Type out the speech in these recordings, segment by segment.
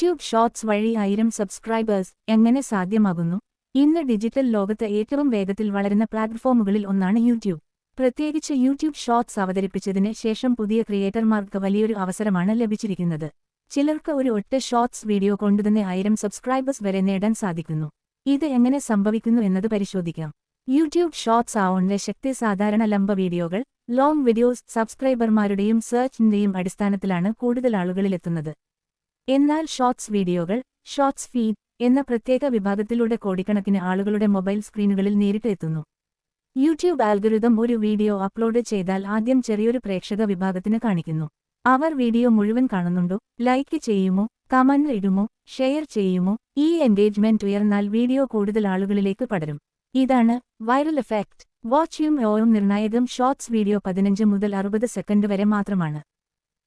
YouTube shorts വഴി 1000 subscribers എങ്ങനെ സാധ്യമാകുന്നു? ഇന്ന് ഡിജിറ്റൽ ലോകത്ത് ഏറ്റവും വേഗത്തിൽ വളരുന്ന പ്ലാറ്റ്ഫോമുകളിൽ ഒന്നാണ് യൂട്യൂബ്. പ്രത്യേകിച്ച് യൂട്യൂബ് ഷോർട്സ് അവതരിപ്പിച്ചതിന് ശേഷം പുതിയ ക്രിയേറ്റർമാർക്ക് വലിയൊരു അവസരമാണ് ലഭിച്ചിരിക്കുന്നത്. ചിലർക്ക് ഒരു ഒറ്റ ഷോർട്സ് വീഡിയോ കൊണ്ടുതന്നെ 1000 സബ്സ്ക്രൈബേഴ്സ് വരെ നേടാൻ സാധിക്കുന്നു. ഇത് എങ്ങനെ സംഭവിക്കുന്നു എന്നത് പരിശോധിക്കാം. യൂട്യൂബ് ഷോർട്സ് ആവുന്ന ശക്തി സാധാരണ ലംബ വീഡിയോകൾ, ലോങ് വീഡിയോസ് സബ്സ്ക്രൈബർമാരുടെയും സെർച്ചിന്റെയും അടിസ്ഥാനത്തിലാണ് കൂടുതൽ ആളുകളിലെത്തുന്നത്. എന്നാൽ ഷോർട്സ് വീഡിയോകൾ, ഷോർട്സ് ഫീഡ് എന്ന പ്രത്യേക വിഭാഗത്തിലൂടെ കോടിക്കണക്കിന് ആളുകളുടെ മൊബൈൽ സ്ക്രീനുകളിൽ നേരിട്ട് എത്തുന്നു. യൂട്യൂബ് ആൽഗോരിതം ഒരു വീഡിയോ അപ്ലോഡ് ചെയ്താൽ ആദ്യം ചെറിയൊരു പ്രേക്ഷക വിഭാഗത്തിന് കാണിക്കുന്നു. അവർ വീഡിയോ മുഴുവൻ കാണുന്നുണ്ടോ, ലൈക്ക് ചെയ്യുമോ, കമന്റ് ഇടുമോ, ഷെയർ ചെയ്യുമോ? ഈ എൻഗേജ്മെന്റ് ഉയർന്നാൽ വീഡിയോ കൂടുതൽ ആളുകളിലേക്ക് പടരും. ഇതാണ് വൈറൽ എഫക്റ്റ്. വാച്ചും ഓയും നിർണായകം. ഷോർട്സ് വീഡിയോ 15 മുതൽ 60 സെക്കൻഡ് വരെ മാത്രമാണ്.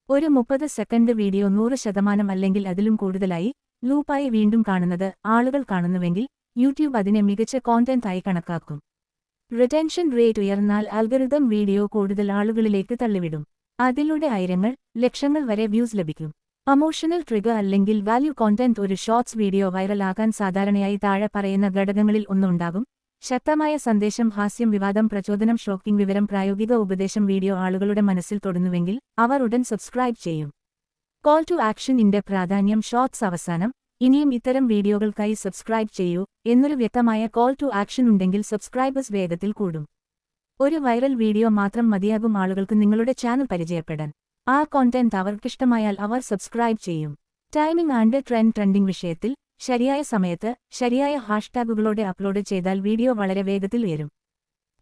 ഒരു 30 സെക്കൻഡ് വീഡിയോ 100% അല്ലെങ്കിൽ അതിലും കൂടുതലായി ലൂപ്പായി വീണ്ടും കാണുന്നത് ആളുകൾ കാണുന്നുവെങ്കിൽ യൂട്യൂബ് അതിനെ മികച്ച കോണ്ടന്റ് ആയി കണക്കാക്കും. റിറ്റൻഷൻ റേറ്റ് ഉയർന്നാൽ അൽഗോരിതം വീഡിയോ കൂടുതൽ ആളുകളിലേക്ക് തള്ളിവിടും. അതിലൂടെ ആയിരങ്ങൾ, ലക്ഷങ്ങൾ വരെ വ്യൂസ് ലഭിക്കും. ഇമോഷണൽ ട്രിഗർ അല്ലെങ്കിൽ വാല്യൂ കോണ്ടന്റ്. ഒരു ഷോർട്സ് വീഡിയോ വൈറലാകാൻ സാധാരണയായി താഴെ പറയുന്ന ഘടകങ്ങളിൽ ഒന്നുണ്ടാകും: ശക്തമായ സന്ദേശം, ഹാസ്യം, വിവാദം, പ്രചോദനം, ഷോക്കിംഗ് വിവരം, പ്രായോഗിക ഉപദേശം. വീഡിയോ ആളുകളുടെ മനസ്സിൽ തൊടുന്നുവെങ്കിൽ അവർ ഉടൻ സബ്സ്ക്രൈബ് ചെയ്യും. കോൾ ടു ആക്ഷനിന്റെ പ്രാധാന്യം. ഷോർട്സ് അവസാനം ഇനിയും ഇത്തരം വീഡിയോകൾക്കായി സബ്സ്ക്രൈബ് ചെയ്യൂ എന്നൊരു വ്യക്തമായ കോൾ ടു ആക്ഷൻ ഉണ്ടെങ്കിൽ സബ്സ്ക്രൈബേഴ്സ് വേഗത്തിൽ കൂടും. ഒരു വൈറൽ വീഡിയോ മാത്രം മതിയാകും ആളുകൾക്ക് നിങ്ങളുടെ ചാനൽ പരിചയപ്പെടാൻ. ആ കോണ്ടന്റ് അവർക്കിഷ്ടമായാൽ അവർ സബ്സ്ക്രൈബ് ചെയ്യും. ടൈമിംഗ് ആൻഡ് ട്രെൻഡിംഗ് വിഷയത്തിൽ ശരിയായ സമയത്ത് ശരിയായ ഹാഷ്ടാഗുകളോടെ അപ്ലോഡ് ചെയ്താൽ വീഡിയോ വളരെ വേഗത്തിൽ ഉയരും.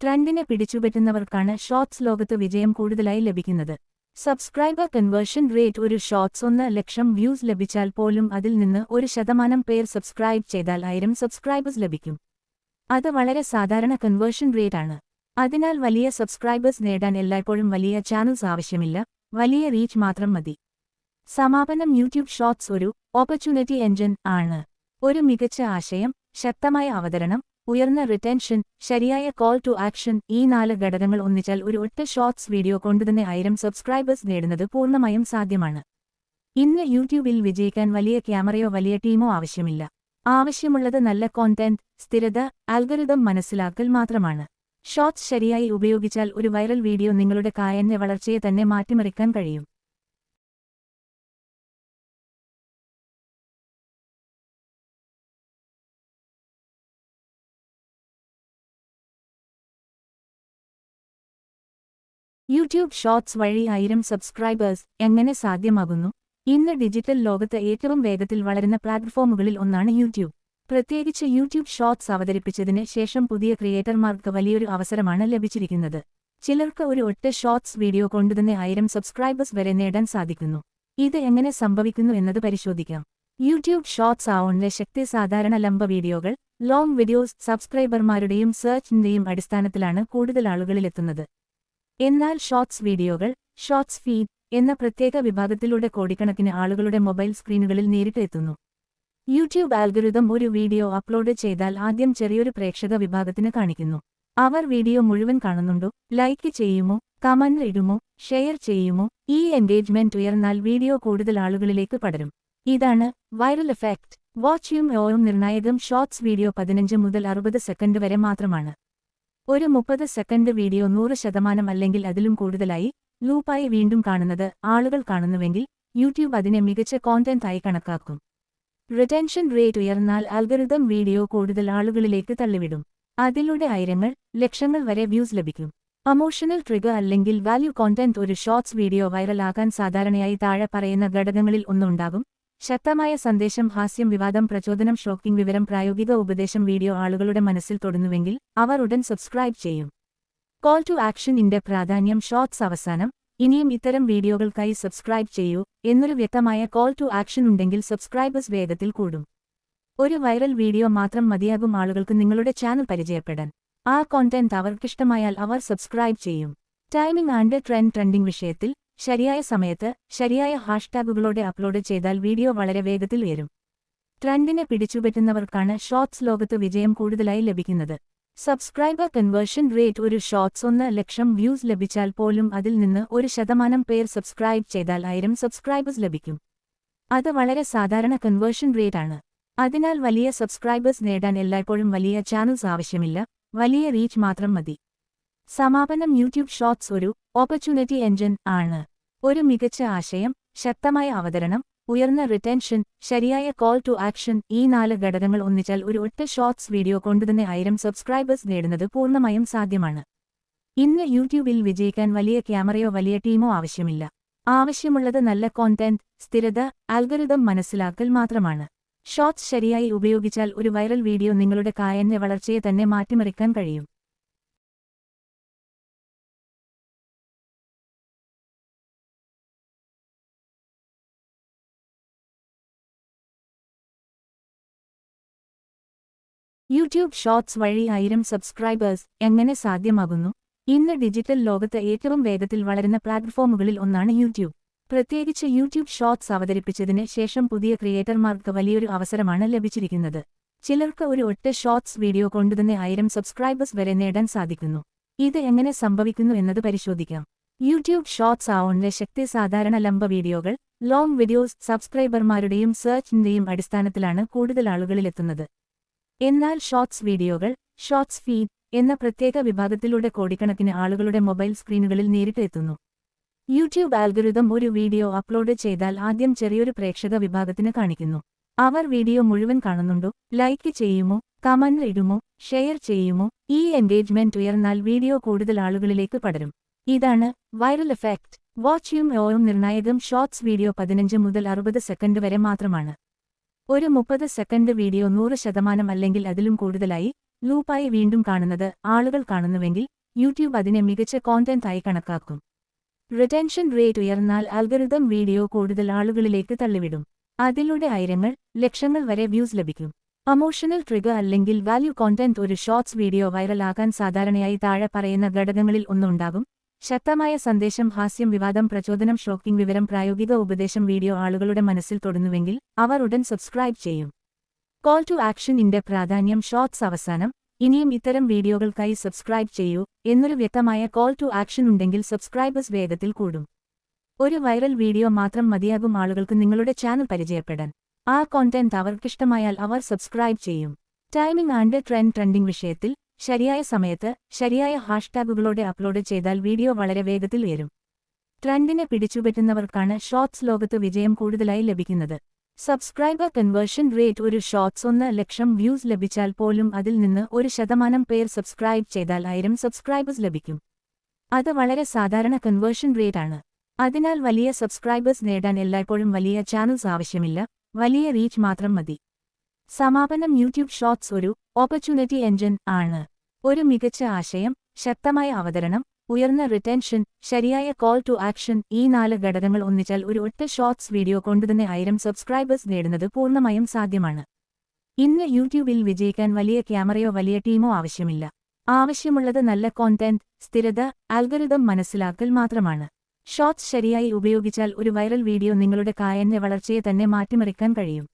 ട്രെൻഡിനെ പിടിച്ചുപറ്റുന്നവർക്കാണ് ഷോർട്സ് ലോകത്ത് വിജയം കൂടുതലായി ലഭിക്കുന്നത്. Subscriber conversion rate. ഒരു ഷോർട്സ് 1,00,000 വ്യൂസ് ലഭിച്ചാൽ പോലും അതിൽ നിന്ന് 1% പേർ സബ്സ്ക്രൈബ് ചെയ്താൽ 1000 സബ്സ്ക്രൈബേഴ്സ് ലഭിക്കും. അത് വളരെ സാധാരണ കൺവേർഷൻ റേറ്റ് ആണ്. അതിനാൽ വലിയ സബ്സ്ക്രൈബേഴ്സ് നേടാൻ എല്ലായ്പ്പോഴും വലിയ ചാനൽസ് ആവശ്യമില്ല, വലിയ റീച്ച് മാത്രം മതി. സമാപനം. യൂട്യൂബ് ഷോർട്സ് ഒരു ഓപ്പർച്യൂണിറ്റി എഞ്ചിൻ ആണ്. ഒരു മികച്ച ആശയം, ശക്തമായ അവതരണം, ഉയർന്ന റിറ്റൻഷൻ, ശരിയായ കോൾ ടു ആക്ഷൻ, ഈ 4 ഘടകങ്ങൾ ഒന്നിച്ചാൽ ഒരു ഒറ്റ ഷോർട്സ് വീഡിയോ കൊണ്ടുതന്നെ 1000 സബ്സ്ക്രൈബേഴ്സ് നേടുന്നത് പൂർണ്ണമായും സാധ്യമാണ്. ഇന്ന് യൂട്യൂബിൽ വിജയിക്കാൻ വലിയ ക്യാമറയോ വലിയ ടീമോ ആവശ്യമില്ല. ആവശ്യമുള്ളത് നല്ല കോണ്ടന്റ്, സ്ഥിരത, അൽഗോരിതം മനസ്സിലാക്കൽ മാത്രമാണ്. ഷോർട്സ് ശരിയായി ഉപയോഗിച്ചാൽ ഒരു വൈറൽ വീഡിയോ നിങ്ങളുടെ കായന്റെ വളർച്ചയെ തന്നെ മാറ്റിമറിക്കാൻ കഴിയും. യൂട്യൂബ് ഷോർട്സ് വഴി 1000 സബ്സ്ക്രൈബേഴ്സ് എങ്ങനെ സാധ്യമാകുന്നു? ഇന്ന് ഡിജിറ്റൽ ലോകത്ത് ഏറ്റവും വേഗത്തിൽ വളരുന്ന പ്ലാറ്റ്ഫോമുകളിൽ ഒന്നാണ് യൂട്യൂബ്. പ്രത്യേകിച്ച് യൂട്യൂബ് ഷോർട്സ് അവതരിപ്പിച്ചതിന് ശേഷം പുതിയ ക്രിയേറ്റർമാർക്ക് വലിയൊരു അവസരമാണ് ലഭിച്ചിരിക്കുന്നത്. ചിലർക്ക് ഒരു ഒറ്റ ഷോർട്സ് വീഡിയോ കൊണ്ടുതന്നെ 1000 സബ്സ്ക്രൈബേഴ്സ് വരെ നേടാൻ സാധിക്കുന്നു. ഇത് എങ്ങനെ സംഭവിക്കുന്നു എന്നത് പരിശോധിക്കാം. യൂട്യൂബ് ഷോർട്സ് ആവുന്ന ശക്തി സാധാരണ ലംബ വീഡിയോകൾ, ലോങ് വീഡിയോസ് സബ്സ്ക്രൈബർമാരുടെയും സെർച്ചിന്റെയും അടിസ്ഥാനത്തിലാണ് കൂടുതൽ ആളുകളിലെത്തുന്നത്. എന്നാൽ ഷോർട്സ് വീഡിയോകൾ, ഷോർട്സ് ഫീഡ് എന്ന പ്രത്യേക വിഭാഗത്തിലൂടെ കോടിക്കണക്കിന് ആളുകളുടെ മൊബൈൽ സ്ക്രീനുകളിൽ നേരിട്ട് എത്തുന്നു. യൂട്യൂബ് ആൽഗോരിതം ഒരു വീഡിയോ അപ്ലോഡ് ചെയ്താൽ ആദ്യം ചെറിയൊരു പ്രേക്ഷക വിഭാഗത്തിന് കാണിക്കുന്നു. അവർ വീഡിയോ മുഴുവൻ കാണുന്നുണ്ടോ, ലൈക്ക് ചെയ്യുമോ, കമന്റ് ഇടുമോ, ഷെയർ ചെയ്യുമോ? ഈ എൻഗേജ്മെന്റ് ഉയർന്നാൽ വീഡിയോ കൂടുതൽ ആളുകളിലേക്ക് പടരും. ഇതാണ് വൈറൽ എഫക്റ്റ്. വാച്ചും ഓയും നിർണായകം. ഷോർട്സ് വീഡിയോ 15 മുതൽ 60 സെക്കൻഡ് വരെ മാത്രമാണ്. ഒരു 30 സെക്കൻഡ് വീഡിയോ 100% അല്ലെങ്കിൽ അതിലും കൂടുതലായി ലൂപ്പായി വീണ്ടും കാണുന്നത് ആളുകൾ കാണുന്നുവെങ്കിൽ യൂട്യൂബ് അതിനെ മികച്ച കോണ്ടന്റ് ആയി കണക്കാക്കും. റിറ്റൻഷൻ റേറ്റ് ഉയർന്നാൽ അൽഗോരിതം വീഡിയോ കൂടുതൽ ആളുകളിലേക്ക് തള്ളിവിടും. അതിലൂടെ ആയിരങ്ങൾ, ലക്ഷങ്ങൾ വരെ വ്യൂസ് ലഭിക്കും. ഇമോഷണൽ ട്രിഗർ അല്ലെങ്കിൽ വാല്യൂ കോണ്ടന്റ്. ഒരു ഷോർട്സ് വീഡിയോ വൈറലാകാൻ സാധാരണയായി താഴെ പറയുന്ന ഘടകങ്ങളിൽ ഒന്നുണ്ടാകും: ശക്തമായ സന്ദേശം, ഹാസ്യം, വിവാദം, പ്രചോദനം, ഷോക്കിംഗ് വിവരം, പ്രായോഗിക ഉപദേശം. വീഡിയോ ആളുകളുടെ മനസ്സിൽ തൊടുന്നുവെങ്കിൽ അവർ ഉടൻ സബ്സ്ക്രൈബ് ചെയ്യും. കോൾ ടു ആക്ഷനിന്റെ പ്രാധാന്യം. ഷോർട്സ് അവസാനം ഇനിയും ഇത്തരം വീഡിയോകൾക്കായി സബ്സ്ക്രൈബ് ചെയ്യൂ എന്നൊരു വ്യക്തമായ കോൾ ടു ആക്ഷൻ ഉണ്ടെങ്കിൽ സബ്സ്ക്രൈബേഴ്സ് വേഗത്തിൽ കൂടും. ഒരു വൈറൽ വീഡിയോ മാത്രം മതിയാകും ആളുകൾക്ക് നിങ്ങളുടെ ചാനൽ പരിചയപ്പെടാൻ. ആ കോണ്ടന്റ് അവർക്കിഷ്ടമായാൽ അവർ സബ്സ്ക്രൈബ് ചെയ്യും. ടൈമിംഗ് ആൻഡ് ട്രെൻഡിംഗ് വിഷയത്തിൽ ശരിയായ സമയത്ത് ശരിയായ ഹാഷ്ടാഗുകളോടെ അപ്ലോഡ് ചെയ്താൽ വീഡിയോ വളരെ വേഗത്തിൽ ഉയരും. ട്രെൻഡിനെ പിടിച്ചുപറ്റുന്നവർക്കാണ് ഷോർട്സ് ലോകത്ത് വിജയം കൂടുതലായി ലഭിക്കുന്നത്. Subscriber conversion rate. ഒരു ഷോർട്സ് 1,00,000 വ്യൂസ് ലഭിച്ചാൽ പോലും അതിൽ നിന്ന് 1% പേർ സബ്സ്ക്രൈബ് ചെയ്താൽ 1000 സബ്സ്ക്രൈബേഴ്സ് ലഭിക്കും. അത് വളരെ സാധാരണ കൺവേർഷൻ റേറ്റ് ആണ്. അതിനാൽ വലിയ സബ്സ്ക്രൈബേഴ്സ് നേടാൻ എല്ലായ്പ്പോഴും വലിയ ചാനൽസ് ആവശ്യമില്ല, വലിയ റീച്ച് മാത്രം മതി. സമാപനം യൂട്യൂബ് ഷോർട്സ് ഒരു ഓപ്പർച്യൂണിറ്റി എഞ്ചിൻ ആണ്. ഒരു മികച്ച ആശയം, ശക്തമായ അവതരണം, ഉയർന്ന റിറ്റൻഷൻ, ശരിയായ കോൾ ടു ആക്ഷൻ, ഈ 4 ഘടകങ്ങൾ ഒന്നിച്ചാൽ ഒരു ഒറ്റ ഷോർട്സ് വീഡിയോ കൊണ്ടുതന്നെ 1000 സബ്സ്ക്രൈബേഴ്സ് നേടുന്നത് പൂർണ്ണമായും സാധ്യമാണ്. ഇന്ന് യൂട്യൂബിൽ വിജയിക്കാൻ വലിയ ക്യാമറയോ വലിയ ടീമോ ആവശ്യമില്ല. ആവശ്യമുള്ളത് നല്ല കോണ്ടന്റ്, സ്ഥിരത, അൽഗോരിതം മനസ്സിലാക്കൽ മാത്രമാണ്. ഷോർട്സ് ശരിയായി ഉപയോഗിച്ചാൽ ഒരു വൈറൽ വീഡിയോ നിങ്ങളുടെ കായന്റെ വളർച്ചയെ തന്നെ മാറ്റിമറിക്കാൻ കഴിയും. യൂട്യൂബ് ഷോർട്സ് വഴി 1000 സബ്സ്ക്രൈബേഴ്സ് എങ്ങനെ സാധ്യമാകുന്നു? ഇന്ന് ഡിജിറ്റൽ ലോകത്ത് ഏറ്റവും വേഗത്തിൽ വളരുന്ന പ്ലാറ്റ്ഫോമുകളിൽ ഒന്നാണ് യൂട്യൂബ്. പ്രത്യേകിച്ച് യൂട്യൂബ് ഷോർട്സ് അവതരിപ്പിച്ചതിന് ശേഷം പുതിയ ക്രിയേറ്റർമാർക്ക് വലിയൊരു അവസരമാണ് ലഭിച്ചിരിക്കുന്നത്. ചിലർക്ക് ഒരു ഒറ്റ ഷോർട്സ് വീഡിയോ കൊണ്ടുതന്നെ 1000 സബ്സ്ക്രൈബേഴ്സ് വരെ നേടാൻ സാധിക്കുന്നു. ഇത് എങ്ങനെ സംഭവിക്കുന്നു എന്നത് പരിശോധിക്കാം. യൂട്യൂബ് ഷോർട്സ് ആവുന്ന ശക്തി സാധാരണ ലംബ വീഡിയോകൾ, ലോങ് വീഡിയോസ് സബ്സ്ക്രൈബർമാരുടെയും സെർച്ചിന്റെയും അടിസ്ഥാനത്തിലാണ് കൂടുതൽ ആളുകളിലെത്തുന്നത്. എന്നാൽ ഷോർട്സ് വീഡിയോകൾ, ഷോർട്സ് ഫീഡ് എന്ന പ്രത്യേക വിഭാഗത്തിലൂടെ കോടിക്കണക്കിന് ആളുകളുടെ മൊബൈൽ സ്ക്രീനുകളിൽ നേരിട്ട് എത്തുന്നു. യൂട്യൂബ് ആൽഗോരിതം ഒരു വീഡിയോ അപ്ലോഡ് ചെയ്താൽ ആദ്യം ചെറിയൊരു പ്രേക്ഷക വിഭാഗത്തിന് കാണിക്കുന്നു. അവർ വീഡിയോ മുഴുവൻ കാണുന്നുണ്ടോ, ലൈക്ക് ചെയ്യുമോ, കമന്റ് ഇടുമോ, ഷെയർ ചെയ്യുമോ? ഈ എൻഗേജ്മെന്റ് ഉയർന്നാൽ വീഡിയോ കൂടുതൽ ആളുകളിലേക്ക് പടരും. ഇതാണ് വൈറൽ എഫക്റ്റ്. വാച്ചും ഓയും നിർണായകം. ഷോർട്സ് വീഡിയോ 15 മുതൽ 60 സെക്കൻഡ് വരെ മാത്രമാണ്. ഒരു 30 സെക്കൻഡ് വീഡിയോ 100% അല്ലെങ്കിൽ അതിലും കൂടുതലായി ലൂപ്പായി വീണ്ടും കാണുന്നത് ആളുകൾ കാണുന്നുവെങ്കിൽ യൂട്യൂബ് അതിനെ മികച്ച കോണ്ടന്റ് ആയി കണക്കാക്കും. റിറ്റൻഷൻ റേറ്റ് ഉയർന്നാൽ അൽഗോരിതം വീഡിയോ കൂടുതൽ ആളുകളിലേക്ക് തള്ളിവിടും. അതിലൂടെ ആയിരങ്ങൾ, ലക്ഷങ്ങൾ വരെ വ്യൂസ് ലഭിക്കും. അമോഷണൽ ട്രിഗർ അല്ലെങ്കിൽ വാല്യൂ കോണ്ടന്റ്. ഒരു ഷോർട്സ് വീഡിയോ വൈറൽ ആകാൻ സാധാരണയായി താഴെ പറയുന്ന ഘടകങ്ങളിൽ ഒന്നുണ്ടാകും: ശക്തമായ സന്ദേശം, ഹാസ്യം, വിവാദം, പ്രചോദനം, ഷോക്കിംഗ് വിവരം, പ്രായോഗിക ഉപദേശം. വീഡിയോ ആളുകളുടെ മനസ്സിൽ തൊടുന്നുവെങ്കിൽ അവർ ഉടൻ സബ്സ്ക്രൈബ് ചെയ്യും. കോൾ ടു ആക്ഷനിന്റെ പ്രാധാന്യം. ഷോർട്സ് അവസാനം ഇനിയും ഇത്തരം വീഡിയോകൾക്കായി സബ്സ്ക്രൈബ് ചെയ്യൂ എന്നൊരു വ്യക്തമായ കോൾ ടു ആക്ഷൻ ഉണ്ടെങ്കിൽ സബ്സ്ക്രൈബേഴ്സ് വേഗത്തിൽ കൂടും. ഒരു വൈറൽ വീഡിയോ മാത്രം മതിയാകും ആളുകൾക്ക് നിങ്ങളുടെ ചാനൽ പരിചയപ്പെടാൻ. ആ കോണ്ടന്റ് അവർക്കിഷ്ടമായാൽ അവർ സബ്സ്ക്രൈബ് ചെയ്യും. ടൈമിംഗ് ആൻഡ് ട്രെൻഡിംഗ് വിഷയത്തിൽ ശരിയായ സമയത്ത് ശരിയായ ഹാഷ്ടാഗുകളോടെ അപ്ലോഡ് ചെയ്താൽ വീഡിയോ വളരെ വേഗത്തിൽ ഉയരും. ട്രെൻഡിനെ പിടിച്ചുപറ്റുന്നവർക്കാണ് ഷോർട്സ് ലോകത്ത് വിജയം കൂടുതലായി ലഭിക്കുന്നത്. Subscriber conversion rate. ഒരു ഷോർട്സ് 1 ലക്ഷം വ്യൂസ് ലഭിച്ചാൽ പോലും അതിൽ നിന്ന് 1% പേർ സബ്സ്ക്രൈബ് ചെയ്താൽ 1000 സബ്സ്ക്രൈബേഴ്സ് ലഭിക്കും. അത് വളരെ സാധാരണ കൺവേർഷൻ റേറ്റ് ആണ്. അതിനാൽ വലിയ സബ്സ്ക്രൈബേഴ്സ് നേടാൻ എല്ലായ്പ്പോഴും വലിയ ചാനൽസ് ആവശ്യമില്ല, വലിയ റീച്ച് മാത്രം മതി. സമാപനം. യൂട്യൂബ് ഷോർട്സ് ഒരു ഓപ്പർച്യൂണിറ്റി എഞ്ചിൻ ആണ്. ഒരു മികച്ച ആശയം, ശക്തമായ അവതരണം, ഉയർന്ന റിറ്റൻഷൻ, ശരിയായ കോൾ ടു ആക്ഷൻ, ഈ 4 ഘടകങ്ങൾ ഒന്നിച്ചാൽ ഒരു ഒറ്റ ഷോർട്സ് വീഡിയോ കൊണ്ടുതന്നെ 1000 സബ്സ്ക്രൈബേഴ്സ് നേടുന്നത് പൂർണ്ണമായും സാധ്യമാണ്. ഇന്ന് യൂട്യൂബിൽ വിജയിക്കാൻ വലിയ ക്യാമറയോ വലിയ ടീമോ ആവശ്യമില്ല. ആവശ്യമുള്ളത് നല്ല കോണ്ടന്റ്, സ്ഥിരത, അൽഗോരിതം മനസ്സിലാക്കൽ മാത്രമാണ്. ഷോർട്സ് ശരിയായി ഉപയോഗിച്ചാൽ ഒരു വൈറൽ വീഡിയോ നിങ്ങളുടെ കായന്റെ വളർച്ചയെ തന്നെ മാറ്റിമറിക്കാൻ കഴിയും.